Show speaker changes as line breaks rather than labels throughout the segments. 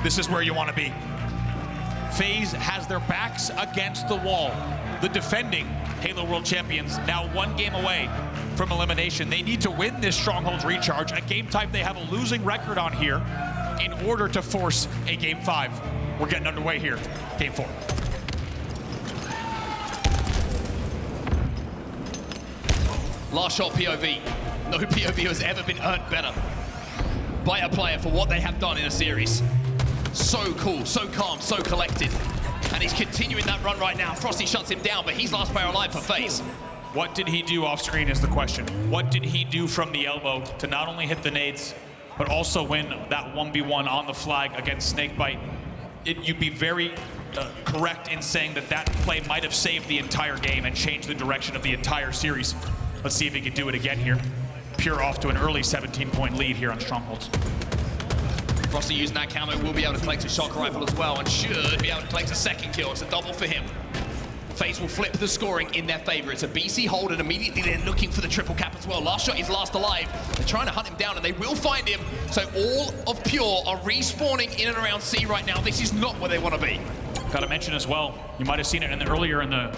this is where you want to be. FaZe has their backs against the wall. The defending Halo World Champions now 1 game away from elimination. They need to win this Strongholds recharge, a game type they have a losing record on here, in order to force a Game 5. We're getting underway here. Game 4.
Last shot POV. No POV has ever been earned better by a player for what they have done in a series. So cool, so calm, so collected. And he's continuing that run right now. Frosty shuts him down, but he's last player alive for FaZe.
What did he do off screen is the question. What did he do from the elbow to not only hit the nades, but also win that 1v1 on the flag against Snakebite? You'd be very correct in saying that that play might have saved the entire game and changed the direction of the entire series. Let's see if he can do it again here. Pure off to an early 17-point lead here on Strongholds.
Frosty using that camo will be able to collect a shock rifle as well and should be able to collect a second kill. It's a double for him. FaZe will flip the scoring in their favor. It's a BC hold and immediately they're looking for the triple cap as well. Last shot is last alive. They're trying to hunt him down and they will find him. So all of Pure are respawning in and around C right now. This is not where they want to be.
Got to mention as well, you might have seen it earlier in the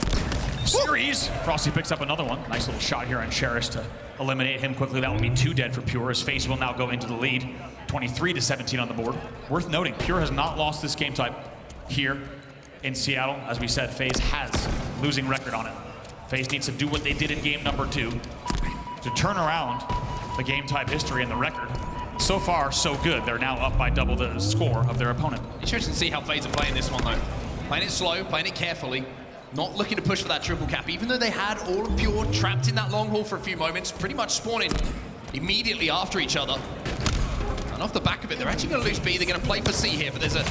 series. Frosty picks up another one. Nice little shot here on Cherish to eliminate him quickly. That will be 2 dead for Pure as FaZe will now go into the lead. 23-17 on the board. Worth noting, Pure has not lost this game type here in Seattle. As we said, FaZe has losing record on it. FaZe needs to do what they did in game number 2 to turn around the game type history and the record. So far, so good. They're now up by double the score of their opponent.
Interesting to see how FaZe are playing this one though. Playing it slow, playing it carefully. Not looking to push for that triple cap, even though they had all of Pure trapped in that long haul for a few moments, pretty much spawning immediately after each other. And off the back of it, they're actually going to lose B. They're going to play for C here, but there's a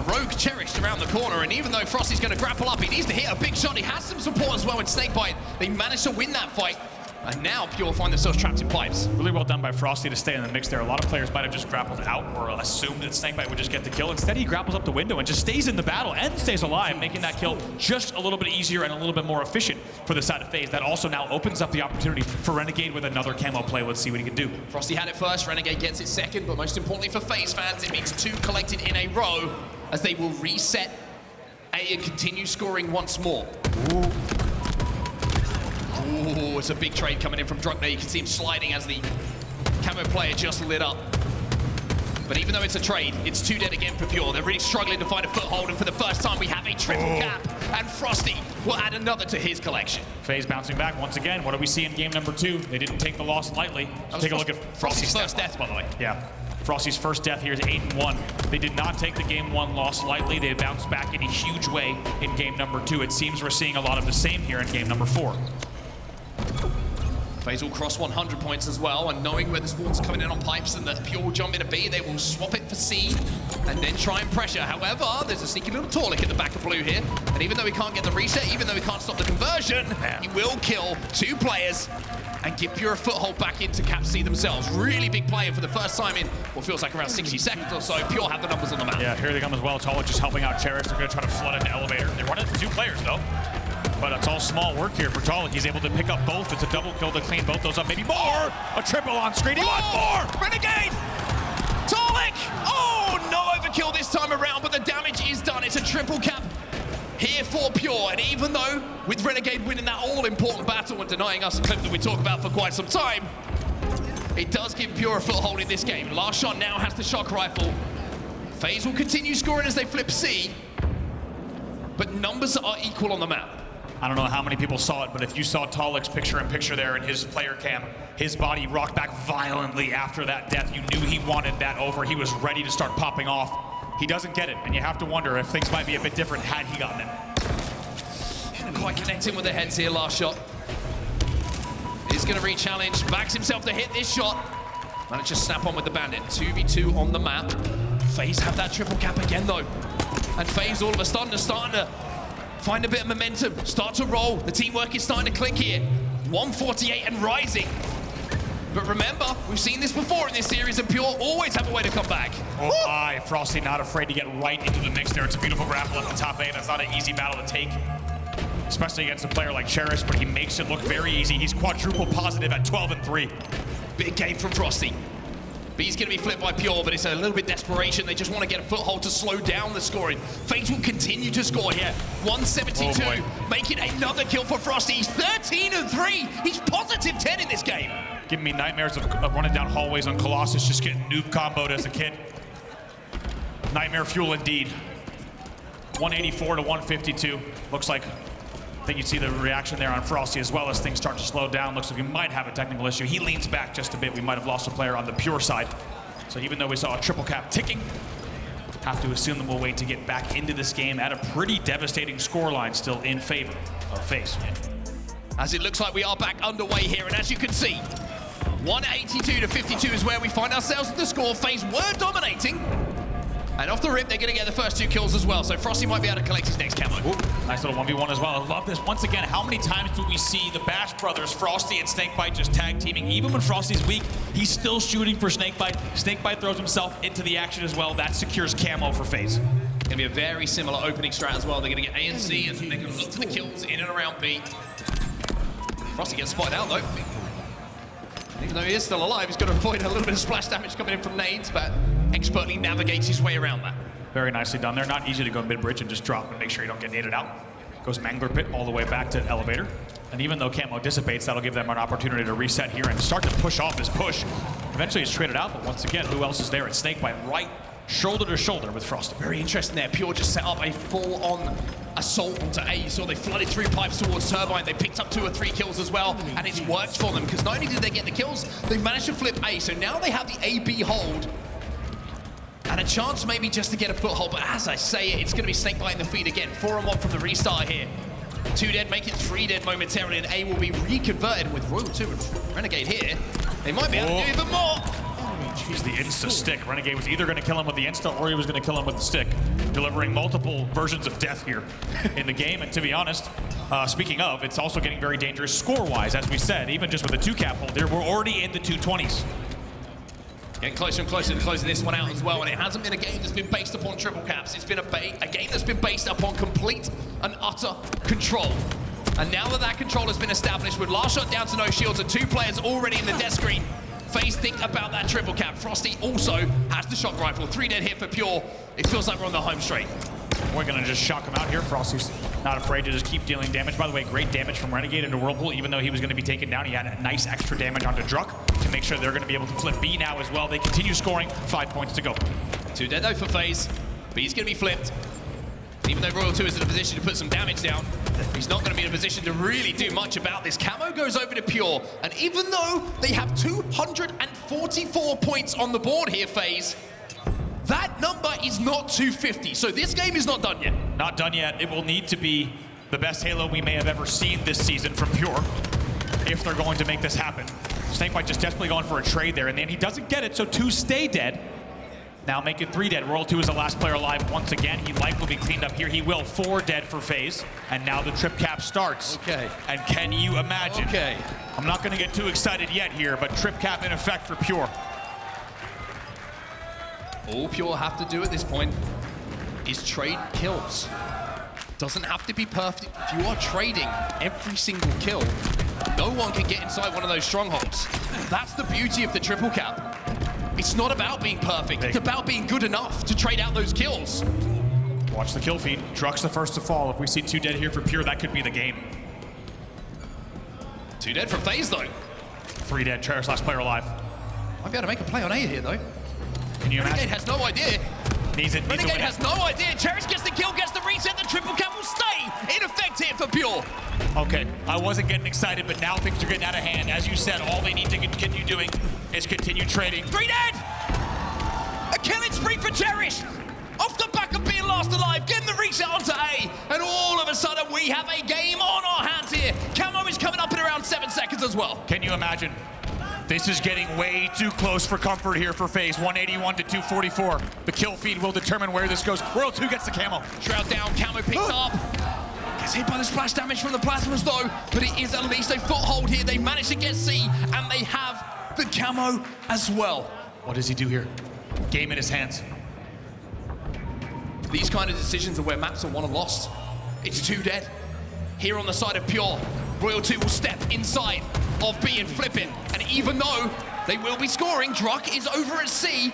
rogue Cherished around the corner, and even though Frosty's going to grapple up, he needs to hit a big shot. He has some support as well in Snakebite. They managed to win that fight, and now Pure find themselves trapped in pipes.
Really well done by Frosty to stay in the mix there. A lot of players might have just grappled out or assumed that Snakebite would just get the kill. Instead, he grapples up the window and just stays in the battle and stays alive, making that kill just a little bit easier and a little bit more efficient for the side of FaZe. That also now opens up the opportunity for Renegade with another camo play. Let's see what he can do.
Frosty had it first, Renegade gets it second, but most importantly for FaZe fans, it means 2 collected in a row as they will reset A and continue scoring once more. Ooh, it's a big trade coming in from Drunk there. You can see him sliding as the camo player just lit up. But even though it's a trade, it's 2 dead again for Pure. They're really struggling to find a foothold, and for the first time we have a triple cap, and Frosty will add another to his collection.
FaZe bouncing back once again. What do we see in game number 2? They didn't take the loss lightly. Take a look at Frosty's
first death, by the way.
Yeah. Frosty's first death here is 8-1. They did not take the game 1 loss lightly. They bounced back in a huge way in game number 2. It seems we're seeing a lot of the same here in game number 4.
FaZe will cross 100 points as well, and knowing where the spawns are coming in on pipes and that Pure will jump into B, they will swap it for C and then try and pressure. However, there's a sneaky little Torlik at the back of Blue here, and even though he can't get the reset, even though he can't stop the conversion, he will kill 2 players and give Pure a foothold back into Cap C themselves. Really big player for the first time in what feels like around 60 seconds or so. Pure have the numbers on the map.
Yeah, here they come as well. Tolic just helping out Cherish. They're going to try to flood into Elevator. They're running 2 players though. But it's all small work here for Tolic. He's able to pick up both. It's a double kill to clean both those up. Maybe more! A triple on screen. He wants more!
Renegade! Tolic! Oh, no overkill this time around, but the damage is done. It's a triple cap here for Pure. And even though with Renegade winning that all-important battle and denying us a clip that we talk about for quite some time, it does give Pure a foothold in this game. Last shot now has the shock rifle. FaZe will continue scoring as they flip C, but numbers are equal on the map.
I don't know how many people saw it, but if you saw Tolic's picture-in-picture there in his player cam, his body rocked back violently after that death. You knew he wanted that over. He was ready to start popping off. He doesn't get it, and you have to wonder if things might be a bit different had he gotten it.
Quite connecting with the heads here, last shot. He's going to re-challenge, backs himself to hit this shot. Managed to snap on with the Bandit. 2v2 on the map. FaZe have that triple cap again, though. And FaZe all of a sudden are starting to find a bit of momentum, start to roll. The teamwork is starting to click here. 148 and rising. But remember, we've seen this before in this series, and Pure always have a way to come back.
Oh my, Frosty not afraid to get right into the mix there. It's a beautiful grapple at the top A. That's not an easy battle to take, especially against a player like Cherish, but he makes it look very easy. He's quadruple positive at 12-3.
Big game from Frosty. B's going to be flipped by Pure, but it's a little bit desperation. They just want to get a foothold to slow down the scoring. FaZe will continue to score here. 172, making another kill for Frosty. He's 13-3. He's positive 10 in this game.
Giving me nightmares of running down hallways on Colossus, just getting noob comboed as a kid. Nightmare fuel indeed. 184 to 152. Looks like, I think you'd see the reaction there on Frosty as well as things start to slow down. Looks like we might have a technical issue. He leans back just a bit. We might have lost a player on the Pure side. So even though we saw a triple cap ticking, have to assume that we'll wait to get back into this game at a pretty devastating scoreline still in favor of FaZe.
As it looks like we are back underway here, and as you can see, 182 to 52 is where we find ourselves with the score. FaZe were dominating. And off the rip, they're going to get the first 2 kills as well. So Frosty might be able to collect his next camo.
Ooh, nice little 1v1 as well. I love this. Once again, how many times do we see the Bash brothers, Frosty and Snakebite, just tag teaming? Even when Frosty's weak, he's still shooting for Snakebite. Snakebite throws himself into the action as well. That secures camo for FaZe.
Going to be a very similar opening strat as well. They're going to get A and C, and they're going to look for the kills in and around B. Frosty gets spotted out though. Even though he is still alive, he's got to avoid a little bit of splash damage coming in from nades, but expertly navigates his way around that.
Very nicely done there. Not easy to go mid-bridge and just drop and make sure you don't get naded out. Goes Mangler Pit all the way back to Elevator. And even though camo dissipates, that'll give them an opportunity to reset here and start to push off this push. Eventually he's traded out, but once again, who else is there? It's Snakebite right shoulder to shoulder with Frosty.
Very interesting there. Pure just set up a full-on assault onto A. So they flooded through pipes towards Turbine. They picked up 2 or 3 kills as well, and it's worked for them because not only did they get the kills, they managed to flip A. So now they have the A-B hold and a chance maybe just to get a foothold. But as I say it, it's going to be Snakebite in the feed again. 4-on-1 from the restart here. 2 dead, make it 3 dead momentarily, and A will be reconverted with Royal 2 and Renegade here. They might be able to do even more.
Jeez, the insta stick. Renegade was either going to kill him with the insta or he was going to kill him with the stick, delivering multiple versions of death here in the game. And to be honest, speaking of, it's also getting very dangerous score-wise, as we said. Even just with a 2-cap hold there, we're already in the 220s.
Getting closer and closer to closing this one out as well, and it hasn't been a game that's been based upon triple caps. It's been a game that's been based upon complete and utter control. And now that that control has been established, with last shot down to no shields and 2 players already in the death screen, FaZe think about that triple cap. Frosty also has the shock rifle. 3 dead hit for Pure. It feels like we're on the home straight.
We're going to just shock him out here. Frosty's not afraid to just keep dealing damage. By the way, great damage from Renegade into Whirlpool. Even though he was going to be taken down, he had a nice extra damage onto Druck to make sure they're going to be able to flip B now as well. They continue scoring. 5 points to go.
2 dead though for FaZe. B's going to be flipped. Even though Royal 2 is in a position to put some damage down, he's not going to be in a position to really do much about this. Camo goes over to Pure, and even though they have 244 points on the board here, FaZe, that number is not 250. So this game is not done yet.
Not done yet. It will need to be the best Halo we may have ever seen this season from Pure if they're going to make this happen. Snakebite just desperately going for a trade there, and then he doesn't get it, so 2 stay dead. Now make it 3 dead. Royal 2 is the last player alive once again. He likely will be cleaned up here. He will. 4 dead for FaZe. And now the trip cap starts.
Okay.
And can you imagine?
Okay.
I'm not going to get too excited yet here, but trip cap in effect for Pure.
All Pure have to do at this point is trade kills. Doesn't have to be perfect. If you are trading every single kill, no one can get inside one of those strongholds. That's the beauty of the triple cap. It's not about being perfect. It's about being good enough to trade out those kills.
Watch the kill feed. Druck's the first to fall. If we see 2 dead here for Pure, that could be the game.
2 dead for FaZe though.
3 dead. Cherish last player alive.
Might be able to make a play on A here though.
Can you imagine?
Renegade has no idea. Renegade has no idea. Cherish gets the kill, gets the reset. The triple cap will stay in effect here for Pure.
Okay, I wasn't getting excited, but now things are getting out of hand. As you said, all they need to continue doing is continue trading.
3 dead! A killing spree for Cherish! Off the back of being last alive, getting the reset onto A, and all of a sudden we have a game on our hands here. Camo is coming up in around 7 seconds as well.
Can you imagine? This is getting way too close for comfort here for FaZe. 181 to 244. The kill feed will determine where this goes. World 2 gets the camo.
Shroud down, Camo picked up. Gets hit by the splash damage from the plasmas though, but it is at least a foothold here. They managed to get C, and they have the camo as well.
What does he do here? Game in his hands.
These kind of decisions are where maps are won or lost. It's 2 dead. Here on the side of Pure, Royal 2 will step inside of B and flip it. And even though They will be scoring. Druck is over at C.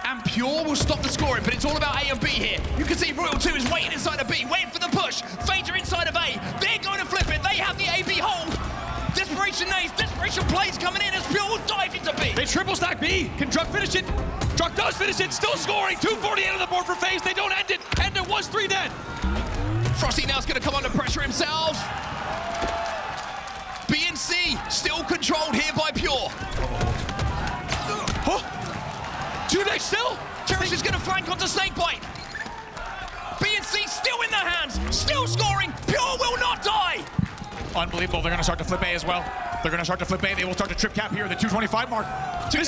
And Pure will stop the scoring, but it's all about A and B here. You can see Royal 2 is waiting inside of B, waiting for the push. FaZe are inside of A. They're going to flip it. They have the A-B hold. Desperation nades, desperation plays coming in as Pure will dive into B.
They triple stack B. Can Druck finish it? Druck does finish it. Still scoring. 248 on the board for FaZe. They don't end it. And it was 3 dead.
Frosty now's going to come under pressure himself. B and C still controlled here by Pure.
Huh? 2 days still?
Cherish is going to flank onto Snakebite. B and C still in their hands, still scoring. Pure will not die.
Unbelievable. They're going to start to flip A as well. They're going to start to flip A. They will start to trip cap here, the 225 mark.
Two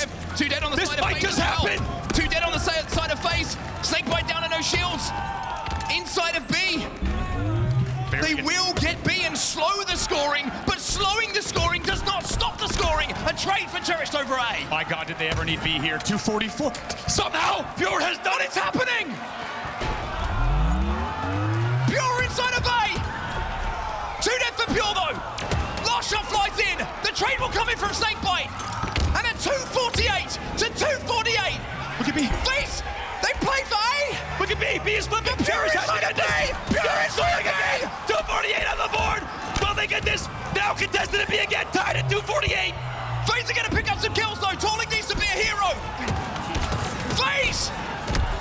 dead on the side of FaZe.
This might just happen.
2 dead on the side of FaZe. Snakebite down and no shields. Inside of B. They will get B and slow the scoring, but slowing the scoring does not stop the scoring. A trade for Cherished over A.
My God, did they ever need B here? 244. Somehow, Pure has done it. It's happening.
Pure inside of A. 2 dead for Pure though. Last shot flies in. The trade will come in from Snakebite. And at 248 to 248.
Look at B.
FaZe, they play for A.
Look at B. B is flipping.
Pure
Cherished
inside of
has
A. Pure inside of A.
248 on the board. Will they get this? Now contested at B again. Tied at 248.
FaZe are going to pick up some kills though. Torlik needs to be a hero. FaZe!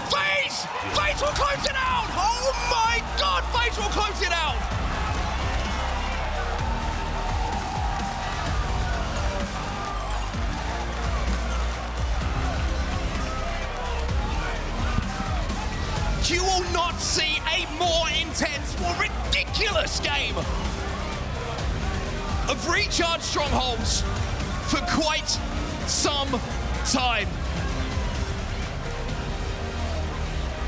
FaZe! FaZe will close it out! Oh my God, FaZe will close it out! You will not see a more intense, more ridiculous game of recharged strongholds for quite some time.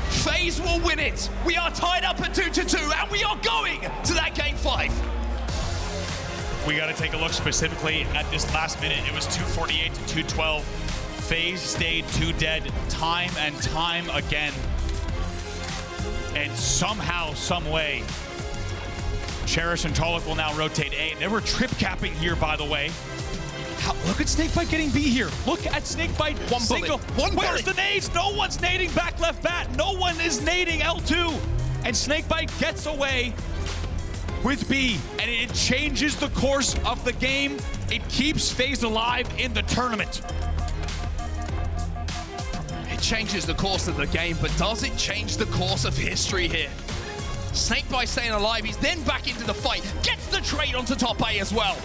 FaZe will win it. We are tied up at 2-2, and we are going to that game 5.
We got to take a look specifically at this last minute. It was 248 to 212. FaZe stayed 2 dead time and time again. And somehow, some way, Cherish and Torlik will now rotate A. They were trip capping here, by the way. Look at Snakebite getting B here. Look at Snakebite. Where's the nades? No one's nading back left bat. No one is nading L2. And Snakebite gets away with B. And it changes the course of the game. It keeps FaZe alive in the tournament.
Changes the course of the game, but does it change the course of history here? Snakebite staying alive, he's then back into the fight, gets the trade onto top A as well.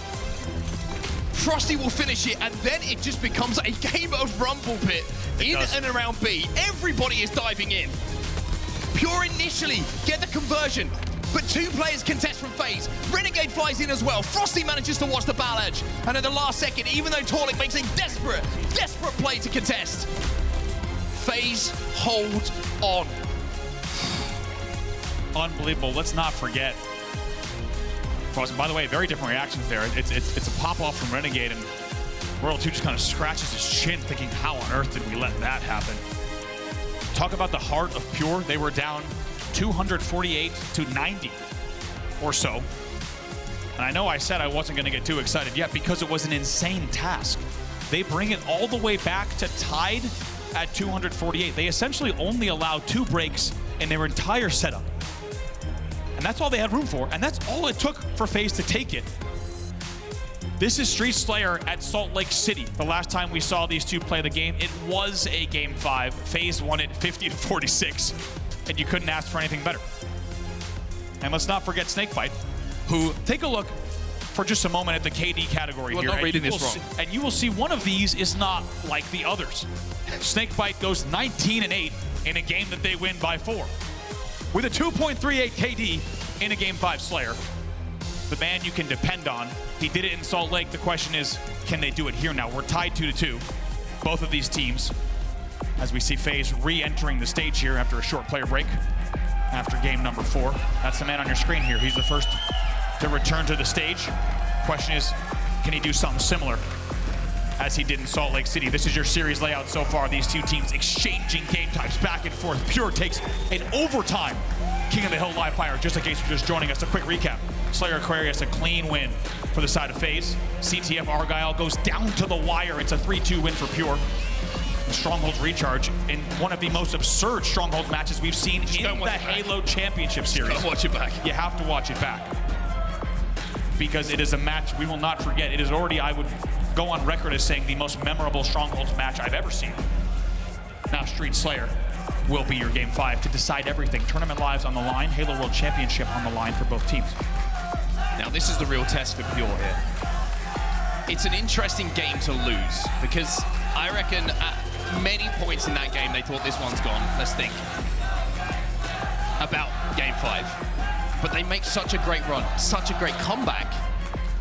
Frosty will finish it, and then it just becomes a game of Rumble Pit and around B. Everybody is diving in. Pure initially get the conversion, but 2 players contest from FaZe. Renegade flies in as well. Frosty manages to watch the ball edge, and at the last second, even though Torlik makes a desperate play to contest, FaZe hold on.
Unbelievable. Let's not forget. By the way, very different reactions there. It's a pop-off from Renegade, and Royal 2 just kind of scratches his chin, thinking, how on earth did we let that happen? Talk about the heart of Pure. They were down 248 to 90 or so. And I know I said I wasn't going to get too excited yet because it was an insane task. They bring it all the way back to tied at 248. They essentially only allowed 2 breaks in their entire setup. And that's all they had room for, and that's all it took for FaZe to take it. This is Street Slayer at Salt Lake City. The last time we saw these 2 play the game, it was a game 5. FaZe won it 50-46, and you couldn't ask for anything better. And let's not forget Snakebite, who, take a look for just a moment at the KD category here.
Not reading this wrong.
And you will see one of these is not like the others. Snakebite goes 19-8 in a game that they win by 4. With a 2.38 KD in a game 5 Slayer. The man you can depend on. He did it in Salt Lake. The question is, can they do it here now? We're tied 2-2. Both of these teams, as we see FaZe re-entering the stage here after a short player break. After game number 4. That's the man on your screen here. He's the first to return to the stage. Question is, can he do something similar as he did in Salt Lake City? This is your series layout so far. These 2 teams exchanging game types back and forth. Pure takes an overtime King of the Hill live fire. Just in case you're just joining us, a quick recap. Slayer Aquarius, a clean win for the side of FaZe. CTF Argyle goes down to the wire. It's a 3-2 win for Pure. And Stronghold's recharge in one of the most absurd Stronghold matches we've seen in the Halo Championship Series.
Watch it back.
You have to watch it back. Because it is a match we will not forget. It is already, I would go on record as saying, the most memorable Strongholds match I've ever seen. Now Street Slayer will be your Game 5 to decide everything. Tournament lives on the line, Halo World Championship on the line for both teams.
Now this is the real test for Pure here. It's an interesting game to lose because I reckon at many points in that game they thought this one's gone. Let's think about Game 5. But they make such a great run, such a great comeback,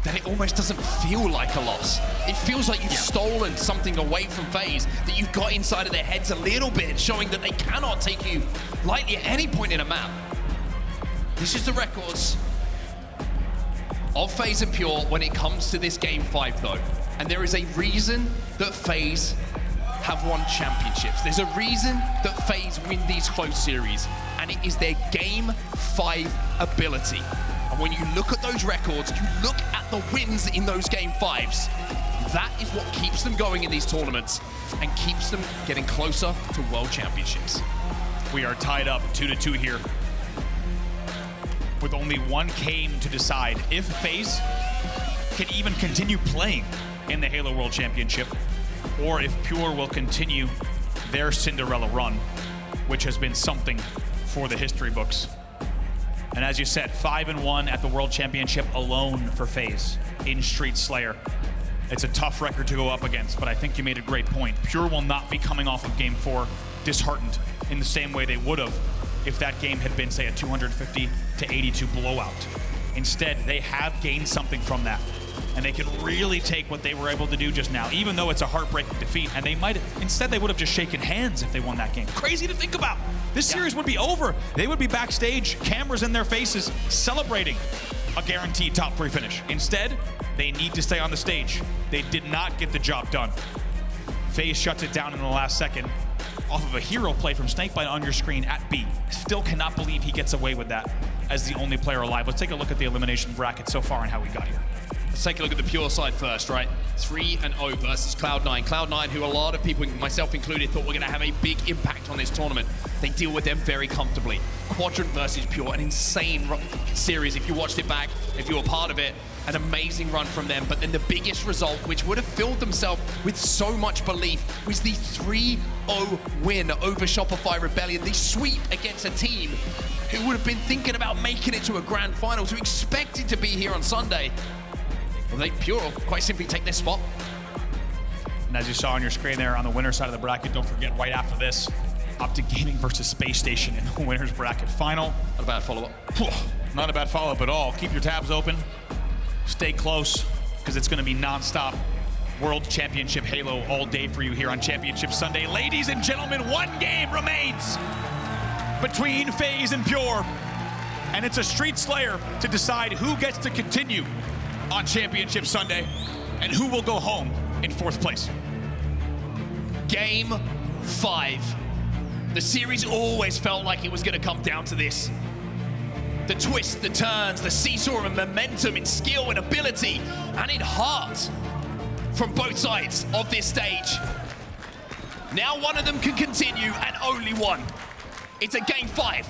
that it almost doesn't feel like a loss. It feels like you've stolen something away from FaZe, that you've got inside of their heads a little bit, showing that they cannot take you lightly at any point in a map. This is the records of FaZe and Pure when it comes to this Game 5 though. And there is a reason that FaZe have won championships. There's a reason that FaZe win these close series, and it is their Game 5 ability. And when you look at those records, you look at the wins in those Game 5s, that is what keeps them going in these tournaments and keeps them getting closer to World Championships.
We are tied up 2-2 here, with only one game to decide if FaZe can even continue playing in the Halo World Championship, or if Pure will continue their Cinderella run, which has been something for the history books. And as you said, 5-1 at the World Championship alone for FaZe in Street Slayer. It's a tough record to go up against, but I think you made a great point. Pure will not be coming off of Game 4 disheartened in the same way they would have if that game had been, say, a 250-82 blowout. Instead, they have gained something from that, and they can really take what they were able to do just now, even though it's a heartbreaking defeat, and they might have, instead they would have just shaken hands if they won that game. Crazy to think about. This series would be over. They would be backstage, cameras in their faces, celebrating a guaranteed top 3 finish. Instead, they need to stay on the stage. They did not get the job done. FaZe shuts it down in the last second off of a hero play from Snakebite on your screen at B. Still cannot believe he gets away with that as the only player alive. Let's take a look at the elimination bracket so far and how we got here.
Let's take a look at the Pure side first, right? 3-0 versus Cloud9. Cloud9, who a lot of people, myself included, thought were going to have a big impact on this tournament. They deal with them very comfortably. Quadrant versus Pure, an insane series. If you watched it back, if you were part of it, an amazing run from them. But then the biggest result, which would have filled themselves with so much belief, was the 3-0 win over Shopify Rebellion. The sweep against a team who would have been thinking about making it to a grand finals, who expected to be here on Sunday. Well, they Pure quite simply take their spot.
And as you saw on your screen there on the winner's side of the bracket, don't forget right after this, Optic Gaming versus Space Station in the winner's bracket final.
Not a bad follow-up.
Not a bad follow-up at all. Keep your tabs open. Stay close, because it's going to be non-stop World Championship Halo all day for you here on Championship Sunday. Ladies and gentlemen, one game remains between FaZe and Pure, and it's a Street Slayer to decide who gets to continue on Championship Sunday and who will go home in 4th place.
Game 5. The series always felt like it was going to come down to this. The twists, the turns, the seesaw and momentum in skill and ability and in heart from both sides of this stage. Now one of them can continue and only one. It's a Game 5.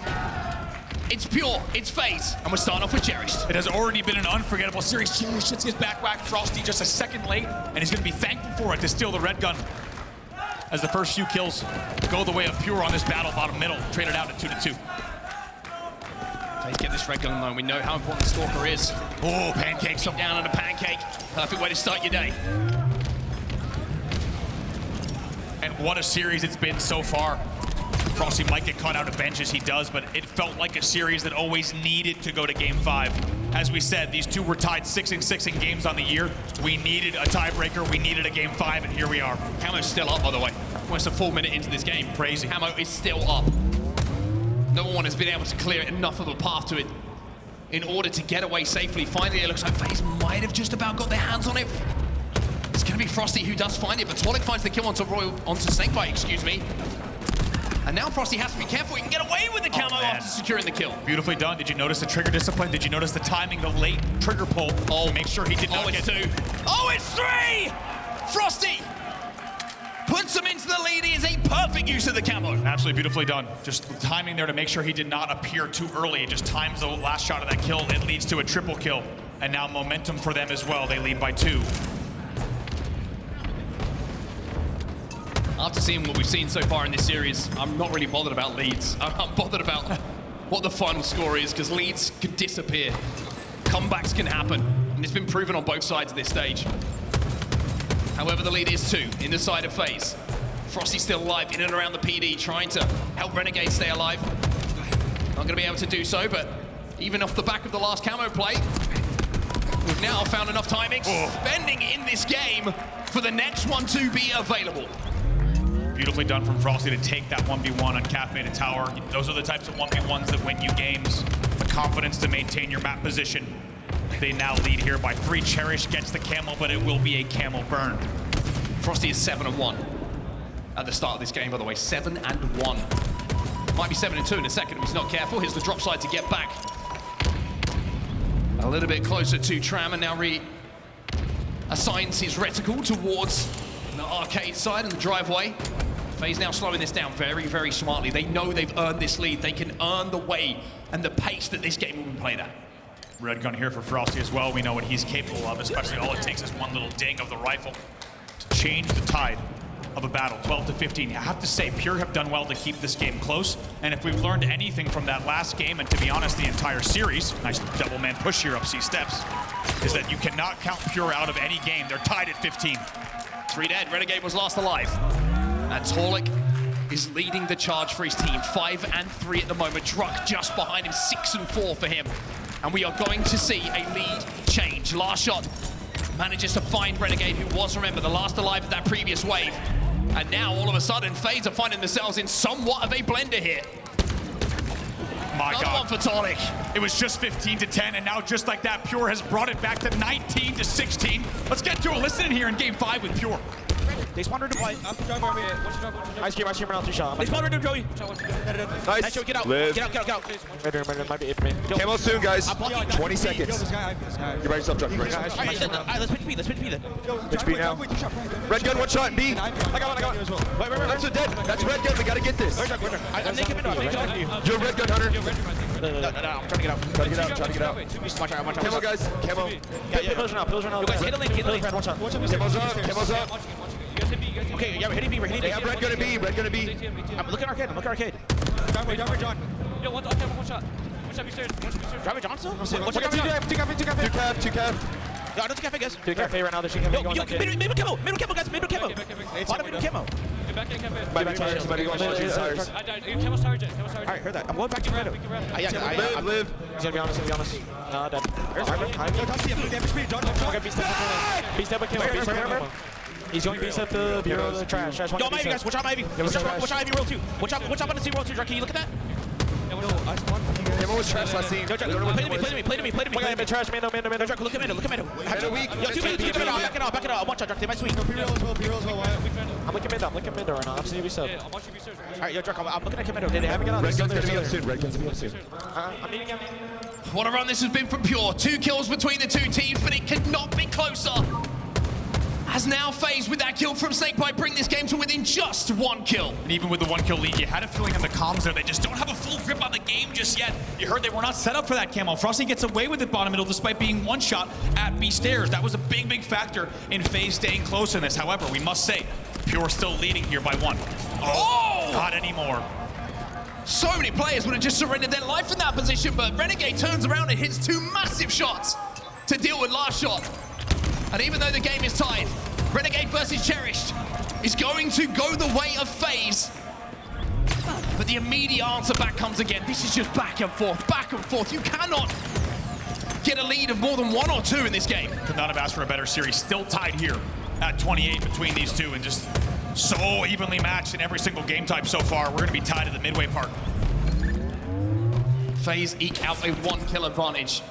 It's Pure, it's FaZe, and we're starting off with Cherished.
It has already been an unforgettable series. Cherished hits his back whack. Frosty just a second late, and he's going to be thankful for it to steal the red gun as the first few kills go the way of Pure on this battle bottom middle. Traded out at 2-2.
FaZe get this red gun though. We know how important the Stalker is.
Oh, pancakes.
Down on a pancake. Perfect way to start your day.
And what a series it's been so far. Frosty might get caught out of bench as he does, but it felt like a series that always needed to go to Game 5. As we said, these two were tied 6-6 in games on the year. We needed a tiebreaker, we needed a Game 5, and here we are.
Camo's still up, by the way. Almost a full minute into this game.
Crazy.
Camo is still up. No one has been able to clear enough of a path to it in order to get away safely. Finally, it looks like FaZe might have just about got their hands on it. It's going to be Frosty who does find it, but Twalik finds the kill onto Snakebite, excuse me. And now Frosty has to be careful. He can get away with the camo after securing the kill.
Beautifully done. Did you notice the trigger discipline? Did you notice the timing, the late trigger pull to make sure he did not get...
It's 2. Oh, it's 3! Frosty puts him into the lead. He is a perfect use of the camo.
Absolutely beautifully done. Just the timing there to make sure he did not appear too early. It just times the last shot of that kill. It leads to a triple kill. And now momentum for them as well. They lead by 2.
After seeing what we've seen so far in this series, I'm not really bothered about leads. I'm bothered about what the final score is, because leads could disappear. Comebacks can happen, and it's been proven on both sides of this stage. However, the lead is 2 in the side of FaZe. Frosty's still alive in and around the PD, trying to help Renegade stay alive. Not going to be able to do so, but even off the back of the last camo play, we've now found enough timing, spending in this game for the next one to be available.
Beautifully done from Frosty to take that 1v1 on Cafe to Tower. Those are the types of 1v1s that win you games. The confidence to maintain your map position. They now lead here by 3. Cherish gets the camel, but it will be a camel burn.
Frosty is 7-1 at the start of this game, by the way. 7-1. Might be 7-2 in a second if he's not careful. Here's the drop side to get back. A little bit closer to Tram, and now assigns his reticle towards the arcade side and the driveway. FaZe now slowing this down very, very smartly. They know they've earned this lead. They can earn the way and the pace that this game will be played at.
Red gun here for Frosty as well. We know what he's capable of, especially all it takes is one little ding of the rifle to change the tide of a battle. 12-15. I have to say, Pure have done well to keep this game close. And if we've learned anything from that last game, and to be honest, the entire series, nice double man push here up C steps, is that you cannot count Pure out of any game. They're tied at 15.
3 dead. Renegade was last alive. And Torlik is leading the charge for his team. 5-3 at the moment. Druck just behind him. 6-4 for him. And we are going to see a lead change. Last shot manages to find Renegade, who was, remember, the last alive of that previous wave. And now, all of a sudden, FaZe are finding themselves in somewhat of a blender here.
My
Another
God.
one for Torlik.
It was just 15-10, and now just like that, Pure has brought it back to 19-16. Let's get to it. Listen in here in game 5 with Pure.
They spawned her to play. Ice cream run out 2 shot. They spawned her to Joey.
Nice.
Joey, get out.
Live.
Get out. Might be it for me.
Camo soon, guys. 20 seconds. Get by yourself, Chuck.
Alright, let's pitch B. Let's pitch B then.
Pitch B now. Red gun, 1 shot. B.
I got one. Wait.
That's a dead. That's red gun. We gotta get this.
I'm naked window.
You're red gun, Hunter.
No, I'm trying to get out.
Try to get out. Camo, guys. Camo.
Pillars run out. Guys, hit the lane. One shot.
Camo's up.
Okay, yeah, we're hitting B.
They have red gun and B. Red gun and B.
I'm looking arcade.
Driver John. Yo, one shot. One shot, be serious.
Driver John still? Two
Two cav.
No, I don't think I guess. 2 cafe right now. There's 2 cafe going on. Middle camo, guys. Middle camo. Bottom middle camo.
Get back in, cafe.
Might be going to tires.
I died. Camel's tower jet.
Alright, heard that. I'm going back to Redo.
Live.
He's gonna be honest. No, dead. B-step with camo. He's going B-step to Bureau of the trash. Yo, Ivy, guys. Watch out, Ivy. Watch out, Ivy roll 2. Watch out on the C roll 2. Can you look at that?
Camo was trash last scene.
Play to me. Look at Mendo.
Weak.
Yo, 2 minutes. Back it up. Watch out, Druck. They might sweep. I'm looking Mendo right now. I'm seeing you sub. Alright, yo, Druck. I'm looking at Mendo. Did they have it on?
Red gun's gonna be up soon.
I'm meeting him.
What a run this has been from Pure. 2 kills between the 2 teams, but it could not be closer. As now FaZe with that kill from Snakebite bring this game to within just 1 kill.
And even with the 1 kill lead, you had a feeling in the comms there, they just don't have a full grip on the game just yet. You heard they were not set up for that camo. Frosty gets away with it bottom middle despite being 1 shot at B stairs. That was a big factor in FaZe staying close in this. However, we must say, Pure still leading here by 1. Oh! Not anymore.
So many players would have just surrendered their life in that position, but Renegade turns around and hits 2 massive shots to deal with last shot. And even though the game is tied, Renegade versus Cherished is going to go the way of FaZe. But the immediate answer back comes again. This is just back and forth. You cannot get a lead of more than 1 or 2 in this game.
Could not have asked for a better series. Still tied here at 28 between these 2 and just so evenly matched in every single game type so far. We're going to be tied at the midway part.
FaZe eke out a 1 kill advantage.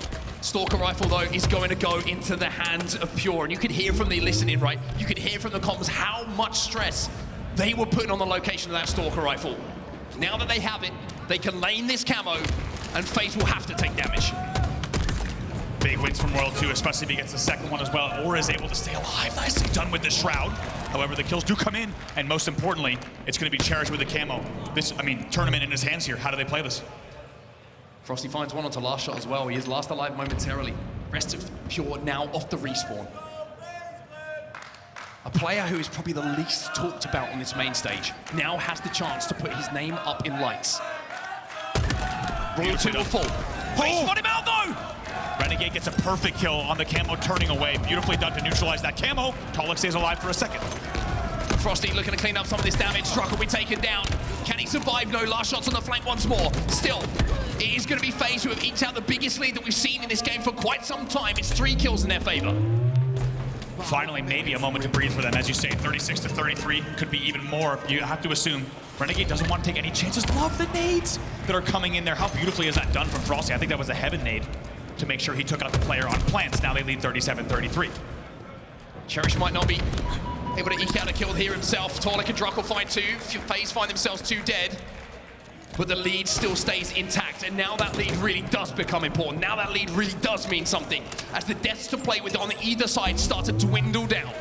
Stalker rifle, though, is going to go into the hands of Pure. And you could hear from the listening, right? You could hear from the comms how much stress they were putting on the location of that Stalker rifle. Now that they have it, they can lane this camo, and FaZe will have to take damage.
Big wins from Royal 2, especially if he gets the second one as well, or is able to stay alive. Nicely done with the Shroud. However, the kills do come in, and most importantly, it's going to be cherished with the camo. This, I mean, tournament in his hands here. How do they play this?
Frosty finds one onto last shot as well. He is last alive momentarily. Rest of Pure now off the respawn. A player who is probably the least talked about on this main stage now has the chance to put his name up in lights. Royal 2 will fall. FaZe spot him out though!
Renegade gets a perfect kill on the camo turning away. Beautifully done to neutralize that camo. Tolek stays alive for a second.
Frosty looking to clean up some of this damage. Struck will be taken down. Can he survive? No, last shots on the flank once more. Still, it is going to be FaZe who have eked out the biggest lead that we've seen in this game for quite some time. It's 3 kills in their favor.
Finally, maybe a moment to breathe for them. As you say, 36 to 33, could be even more. You have to assume Renegade doesn't want to take any chances. Love the nades that are coming in there. How beautifully is that done from Frosty? I think that was a heaven nade to make sure he took out the player on plants. Now they lead 37-33.
Cherish might not be able to eke out a kill here himself. Torlik and Druck will find 2. FaZe find themselves 2 dead. But the lead still stays intact, and now that lead really does become important. Now that lead really does mean something, as the deaths to play with on either side start to dwindle down.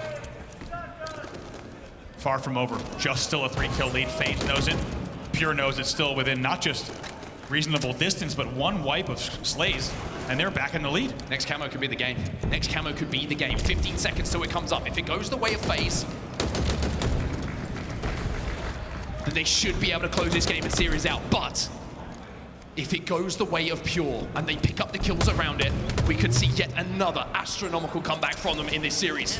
Far from over, just still a 3-kill lead. FaZe knows it. Pure knows it's still within not just reasonable distance, but 1 wipe of Slays, and they're back in the lead.
Next camo could be the game. Next camo could be the game. 15 seconds till it comes up. If it goes the way of FaZe, then they should be able to close this game and series out. But if it goes the way of Pure and they pick up the kills around it, we could see yet another astronomical comeback from them in this series.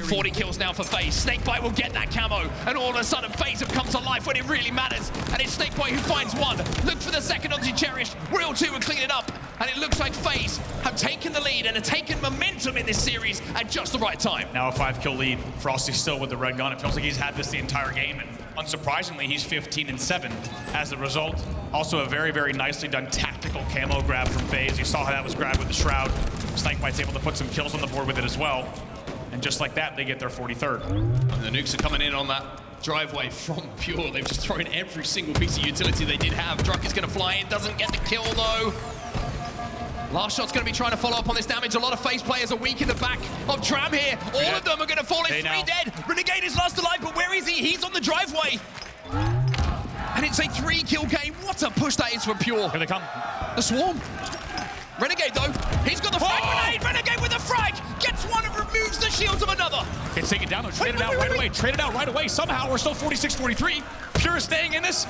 40 kills now for FaZe. Snakebite will get that camo, and all of a sudden FaZe have come to life when it really matters. And it's Snakebite who finds 1. Look for the second onto Cherished. Royal 2 will clean it up, and it looks like FaZe have taken the lead and have taken momentum in this series at just the right time.
Now a 5-kill lead. Frosty's still with the red gun. It feels like he's had this the entire game, and unsurprisingly, he's 15-7 as a result. Also a very, very nicely done tactical camo grab from FaZe. You saw how that was grabbed with the Shroud. Snakebite's able to put some kills on the board with it as well. And just like that, they get their 43rd.
And the nukes are coming in on that driveway from Pure. They've just thrown every single piece of utility they did have. Druck is going to fly in, doesn't get the kill though. Last shot's going to be trying to follow up on this damage. A lot of FaZe players are weak in the back of Tram here. All of them are going to fall in. 3 dead. Renegade is last alive, but where is he? He's on the driveway. And it's a 3-kill game. What a push that is for Pure.
Here they come.
The Swarm. Renegade though, he's got the frag grenade. Renegade with the frag. Gets 1 and removes the shields of another.
Gets taken down though. Trade it out right away. Trade it out right away. Somehow we're still 46-43. Pure staying in this.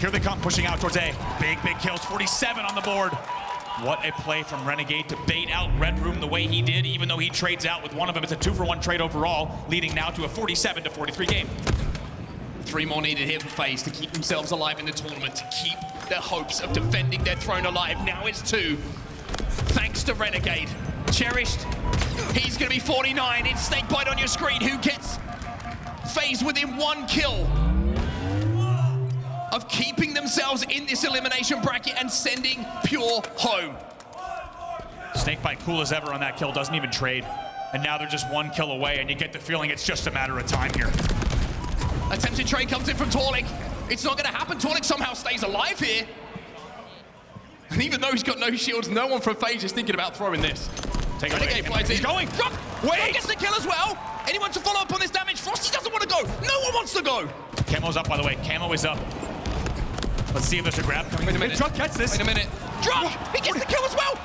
Here they come, pushing out towards A. Big, big kills. 47 on the board. What a play from Renegade to bait out Red Room the way he did, even though he trades out with one of them. It's a 2-for-1 trade overall, leading now to a 47-43 game.
3 more needed here for FaZe to keep themselves alive in the tournament, to keep their hopes of defending their throne alive. Now it's 2, thanks to Renegade. Cherished, he's going to be 49. It's Snakebite on your screen, who gets FaZe within 1 kill of keeping themselves in this elimination bracket and sending Pure home.
Snakebite cool as ever on that kill, doesn't even trade. And now they're just 1 kill away, and you get the feeling it's just a matter of time here.
Attempted trade comes in from Torlik. It's not going to happen. Torlik somehow stays alive here. And even though he's got no shields, no one from FaZe is thinking about throwing this.
Take
Renegade flies in.
He's going.
Druck! Druck gets the kill as well. Anyone to follow up on this damage? Frosty doesn't want to go. No one wants to go.
Camo's up, by the way. Camo is up. Let's see if there's a grab coming.
Wait a minute.
Druck gets this.
Wait a minute. Druck! He gets the kill as well.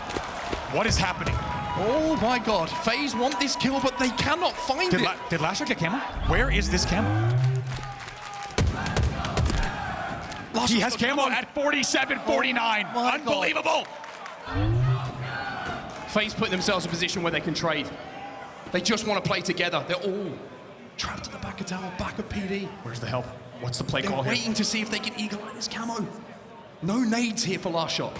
What is happening?
Oh my God. FaZe want this kill, but they cannot find it.
Did Lasher get camo? Where is this camo? He has camo at 47-49. Unbelievable.
FaZe putting themselves in a position where they can trade. They just want to play together. They're all trapped at the back of tower, back of PD.
Where's the help? What's the play
They're
call here?
waiting to see if they can eagle eye this camo. No nades here for last shot.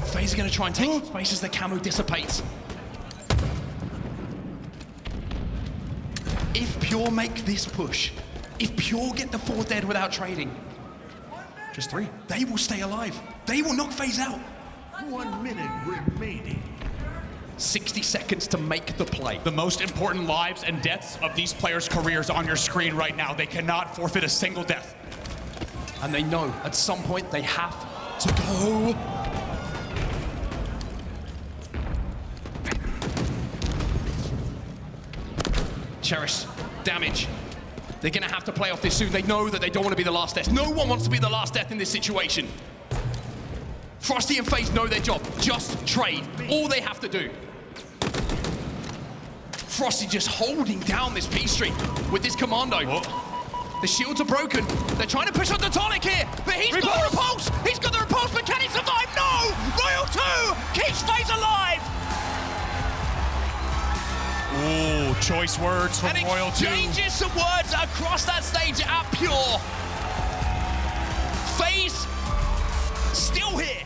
FaZe are going to try and take space as the camo dissipates. If Pure make this push, if Pure get the 4 dead without trading,
just 3.
They will stay alive. They will knock FaZe out.
1 minute remaining.
60 seconds to make the play.
The most important lives and deaths of these players' careers on your screen right now. They cannot forfeit a single death.
And they know at some point they have to go. Cherish, damage. They're gonna have to play off this soon. They know that they don't want to be the last death. No one wants to be the last death in this situation. Frosty and FaZe know their job. Just trade. All they have to do. Frosty just holding down this P streak with this commando.
Whoa.
The shields are broken. They're trying to push on the tonic here, but he's got the repulse. He's got the repulse, but can he survive? No! Royal 2 keeps FaZe alive.
Ooh, choice words from
And
Royal 2.
exchanges some words across that stage at Pure. FaZe still here.